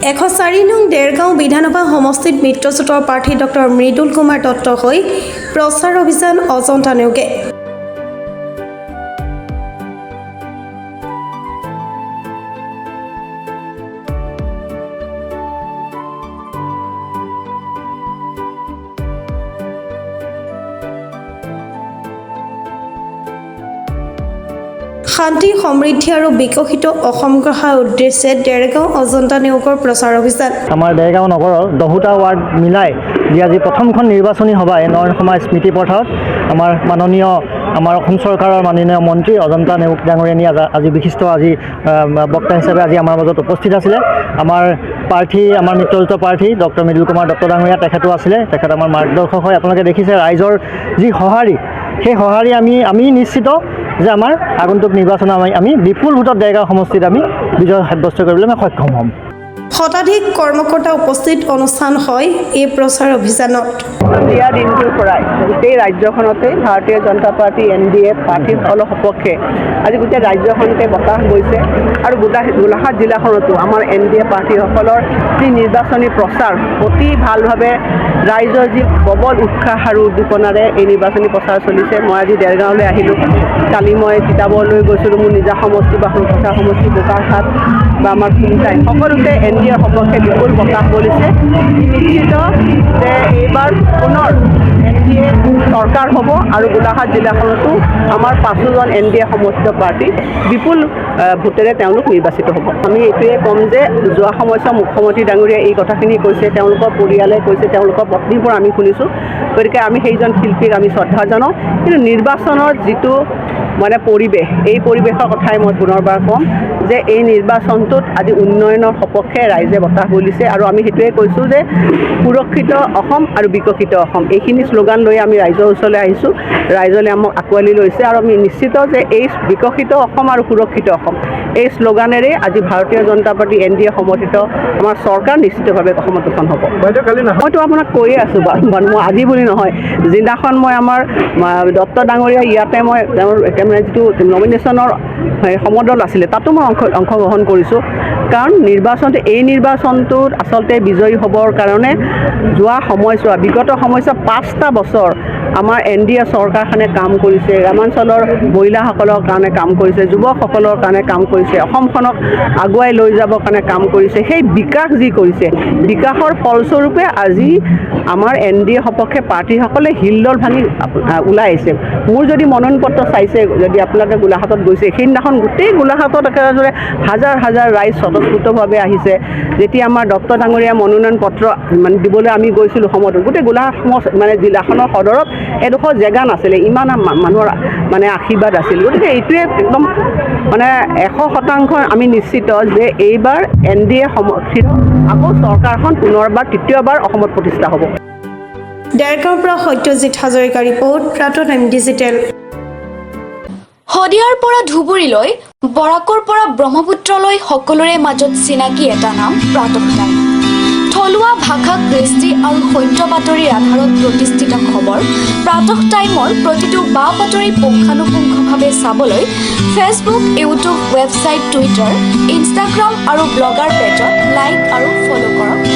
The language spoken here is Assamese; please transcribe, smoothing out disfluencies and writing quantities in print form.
104 নং দেৰগাঁও বিধানসভা সমষ্টিত মিত্ৰজোঁটৰ প্ৰাৰ্থী ডক্টৰ মৃদুল কুমাৰ দত্তৰ হৈ প্ৰচাৰ অভিযান অজন্তা নেওগে। শান্তি সমৃদ্ধি আৰু বিকশিত অসম গঢ়াৰ উদ্দেশ্যে দেৰগাঁও অজন্তা নেওগৰ প্ৰচাৰ অভিযান। আমাৰ দেৰগাঁও নগৰৰ 10টা ৱাৰ্ড মিলাই যি আজি প্ৰথমখন নিৰ্বাচনী সভা নয়ন সমাজ স্মৃতি পথাৰত আমাৰ মাননীয় অসম চৰকাৰৰ মাননীয় মন্ত্ৰী অজন্তা নেওগ ডাঙৰীয়ানী আজি বিশিষ্ট বক্তা হিচাপে আজি আমাৰ মাজত উপস্থিত আছিলে। আমাৰ প্ৰাৰ্থী আমাৰ মিত্ৰজোঁটৰ প্ৰাৰ্থী ডক্টৰ মৃদুল কুমাৰ দত্ত ডাঙৰীয়া তেখেতো আছিলে। তেখেত আমাৰ মাৰ্গদৰ্শক হয়। আপোনালোকে দেখিছে ৰাইজৰ যি সঁহাৰি, সেই সঁহাৰি আমি নিশ্চিত যে আমাৰ আগন্তুক নিৰ্বাচনত আমি বিপুল ভোটত দেৰগাঁও সমষ্টিত আমি বিজয় সাব্যস্ত কৰিবলৈ আমি সক্ষম হ'ম। শতাধিক কৰ্মকৰ্তা উপস্থিত অনুষ্ঠান হয় এই প্ৰচাৰ অভিযানত। দিয়া দিনটোৰ পৰাই গোটেই ৰাজ্যখনতে ভাৰতীয় জনতা পাৰ্টি NDA প্ৰাৰ্থীসকলৰ সপক্ষে আজি গোটেই ৰাজ্যখনতে বতাহ গৈছে আৰু গোলাঘাট জিলাখনতো আমাৰ NDA প্ৰাৰ্থীসকলৰ যি নিৰ্বাচনী প্ৰচাৰ অতি ভালভাৱে ৰাইজৰ যি প্ৰবল উৎসাহ আৰু উদ্দীপনাৰে এই নিৰ্বাচনী প্ৰচাৰ চলিছে। মই আজি দেৰগাঁৱলৈ আহিলোঁ। কালি মই তিতাবৰলৈ গৈছিলোঁ। মোৰ নিজা সমষ্টি বা সৰুপথাৰ সমষ্টি বোকাখাট বা আমাৰ খুমটাই সকলোতে NDA সপক্ষে বিপুল বতাহ বলিছে। নিশ্চিত যে এইবাৰ পুনৰ NDA চৰকাৰ হ'ব আৰু গোলাঘাট জিলাখনতো আমাৰ 5জন NDA সমষ্টিত প্ৰাৰ্থী বিপুল ভোটেৰে তেওঁলোক নিৰ্বাচিত হ'ব। আমি এইটোৱে ক'ম যে যোৱা সময়ছোৱা মুখ্যমন্ত্ৰী ডাঙৰীয়াই এই কথাখিনি কৈছে, তেওঁলোকৰ পৰিয়ালে কৈছে, তেওঁলোকৰ পত্নীৰ পৰা আমি শুনিছোঁ। গতিকে আমি সেইজন শিল্পীক আমি শ্ৰদ্ধা জনাওঁ। কিন্তু নিৰ্বাচনৰ যিটো পৰিৱেশ, এই পৰিৱেশৰ কথাই মই পুনৰবাৰ ক'ম যে এই নিৰ্বাচনটোত আজি উন্নয়নৰ সপক্ষে ৰাইজে বতাহ বলিছে আৰু আমি সেইটোৱে কৈছোঁ যে সুৰক্ষিত অসম আৰু বিকশিত অসম এইখিনি শ্লোগান লৈ আমি ৰাইজৰ ওচৰলৈ আহিছোঁ। ৰাইজলে আমাক আঁকোৱালি লৈছে আৰু আমি নিশ্চিত যে এই বিকশিত অসম আৰু সুৰক্ষিত অসম এই শ্লোগানেৰে আজি ভাৰতীয় জনতা পাৰ্টি NDA সমৰ্থিত আমাৰ চৰকাৰ নিশ্চিতভাৱে অসমত গঠন হ'ব। মইতো আপোনাক কৈয়ে আছোঁ বাৰু, মই আজি বুলি নহয়, যিদিনাখন মই আমাৰ দত্ত ডাঙৰীয়া ইয়াতে মই তেওঁৰ একেবাৰে যিটো নমিনেশ্যনৰ সমদল আছিলে তাতো মই অংশগ্ৰহণ কৰিছোঁ। কাৰণ এই নিৰ্বাচনটোত আচলতে বিজয়ী হ'বৰ কাৰণে যোৱা সময়ছোৱা বিগত সময়ছোৱা 5টা বছৰ আমাৰ NDA চৰকাৰখনে কাম কৰিছে। গ্ৰামাঞ্চলৰ মহিলাসকলৰ কাৰণে কাম কৰিছে, যুৱকসকলৰ কাৰণে কাম কৰিছে, অসমখনক আগুৱাই লৈ যাবৰ কাৰণে কাম কৰিছে। সেই বিকাশ যি কৰিছে, বিকাশৰ ফলস্বৰূপে আজি আমাৰ NDA সপক্ষে প্ৰাৰ্থীসকলে হিলদল ভাঙি ওলাই আহিছে। মোৰ যদি মনোনয়ন পত্ৰ চাইছে, যদি আপোনালোকে গোলাঘাটত গৈছে, সেইদিনাখন গোটেই গোলাঘাটত একেবাৰে হাজাৰ হাজাৰ ৰাইজ স্বতঃস্ফূৰ্তভাৱে আহিছে। যেতিয়া আমাৰ দত্ত ডাঙৰীয়া মনোনয়ন পত্ৰ দিবলৈ আমি গৈছিলোঁ সময়ত গোটেই গোলাঘাট জিলাখনৰ সদৰত এডোখৰ জেগা নাছিলে, ইমান মানুহৰ আশীৰ্বাদ আছিল। গতিকে এইটোৱে একদম 100% আমি নিশ্চিত যে এইবাৰ NDA সমৰ্থিত আকৌ চৰকাৰখন পুনৰবাৰ তৃতীয়বাৰ অসমত প্ৰতিষ্ঠা হ'ব। দেৰগাঁৱৰ পৰা সত্যজিৎ হাজৰিকা ৰিপৰ্ট, প্ৰাতঃ টাইম ডিজিটেল। শদিয়াৰ পৰা ধুবুৰীলৈ, বৰাকৰ পৰা ব্ৰহ্মপুত্ৰলৈ সকলোৰে মাজত চিনাকি এটা নাম প্ৰাতঃ টাইম। থলুৱা ভাষা, কৃষ্টি আৰু সত্য বাতৰিৰ আধাৰত প্ৰতিষ্ঠিত খবৰ প্ৰাতঃ টাইমৰ প্ৰতিটো বা বাতৰি পুংখানুপুংখভাৱে চাবলৈ Facebook, YouTube, website, Twitter, Instagram আৰু ব্লগাৰ পেজত লাইক আৰু ফ'ল' কৰক।